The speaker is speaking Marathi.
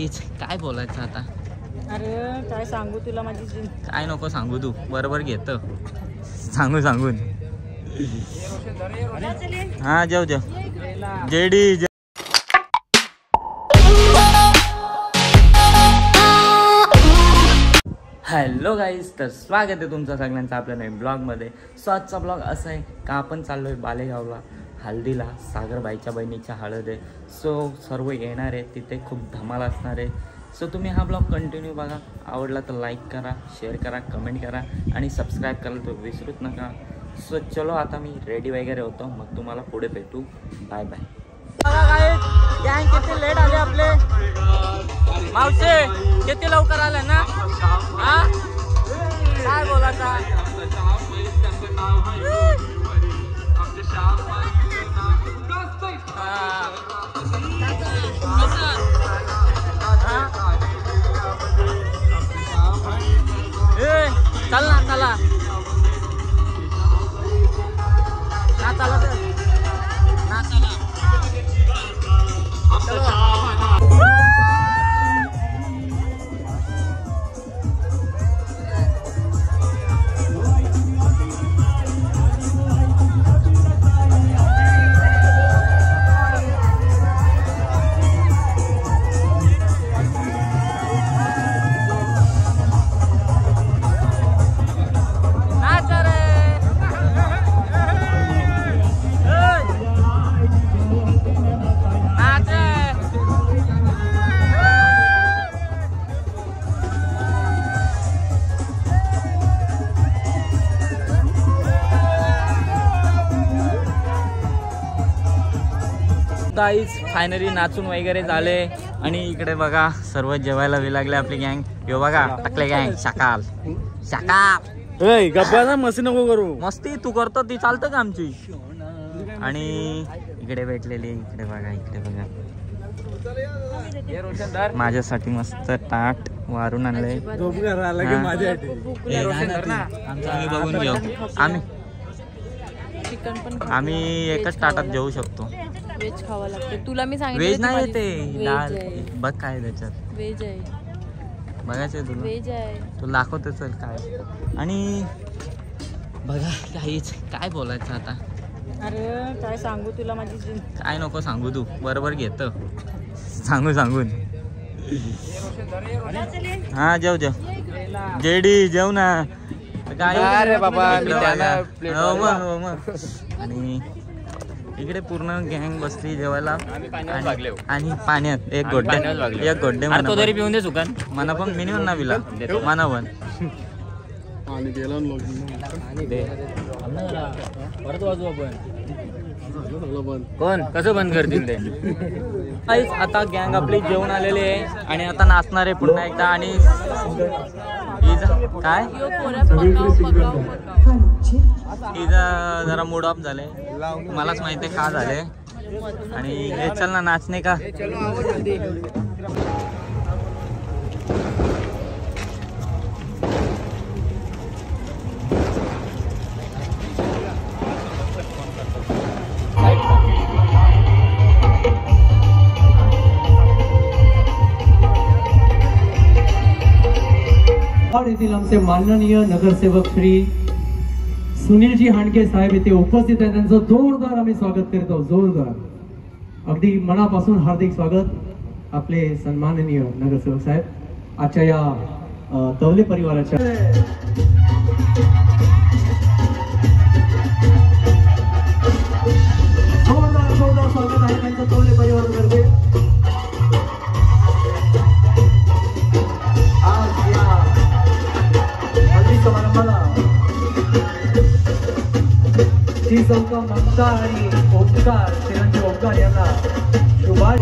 काहीच काय बोलायचं आता. अरे काय सांगू तुला माझी काय नको सांगू तू बरोबर घेत सांगून. हा जाऊ जेडी. हॅलो गाईज, तर स्वागत आहे तुमचं सगळ्यांचं आपल्या नवीन ब्लॉगमध्ये. सो आजचा ब्लॉग असा आहे का आपण चाललो आहे बालेगावला हल्दीला. सागरबाईच्या बहिणीच्या हळद आहे. सो सर्व येणार आहे, तिथे खूप धमाल असणार आहे. सो तुम्ही हा ब्लॉग कंटिन्यू बघा. आवडला तर लाईक करा, शेअर करा, कमेंट करा आणि सबस्क्राईब करायला तर विसरूच नका. सो चलो आता मी रेडी वगैरे होतो, मग तुम्हाला पुढे भेटू. Bye bye. गँग किती लेट आले आपले. मावशे किती लवकर आले ना. हा काय बोलायचा. चल ना चला ना चला ना चला. गाईज फायनली नाचून वगैरे झाले आणि इकडे बघा सर्व जेवायला लागले आपली गँग. यो बघा टाकले गँग शाकाल गप्पा मस्ती नको करू. मस्ती तू करतो ती चालतं का आमची. आणि इकडे भेटलेली इकडे बघा माझ्यासाठी मस्त ताट वारून आणलंय. आम्ही बघून घेऊ. आम्ही एकच ताटात जेवू शकतो. व्हेज खावं लागते तुला. मी सांगितलं व्हेज नाही येते दाल. बघ काय त्याच्यात व्हेज आहे. बघायचं तुला व्हेज आहे. तू दाखवते चल काय. आणि बघा काहीच काय बोलायचं आता. अरे काय सांगू तुला माझी काय नको सांगू तू बरोबर घेत सांगून. हा जेव जेडी जेव ना काय रे बाबा. आणि इकडे पूर्ण गँग बसली जेवायला आणि पाण्यात एक गोड्डे म्हणा तरी पिऊन दे सुकान मना पण मिनिमम ना पिला मना पण कोण कसं बंद करतील ते. आता गँग आपली जेवण आलेली आहे आणि आता नाचणार आहे पुन्हा एकदा. आणि काय हिचा जरा मूड ऑफ झाले. मलाच माहिती आहे का झाले. आणि हे चल ना नाचणे का. येथील आमचे माननीय नगरसेवक श्री सुनीलजी हांडके साहेब इथे उपस्थित आहेत. त्यांचं जोरदार आम्ही स्वागत करतो. जोरदार अगदी मनापासून हार्दिक स्वागत आपले सन्माननीय नगरसेवक साहेब आजच्या या तवले परिवाराच्या. जोरदार स्वागत आहे त्यांचं तवले परिवारातर्फे. ममता आणि ओंकार चिरंजीव ओंकार यांना शुभाश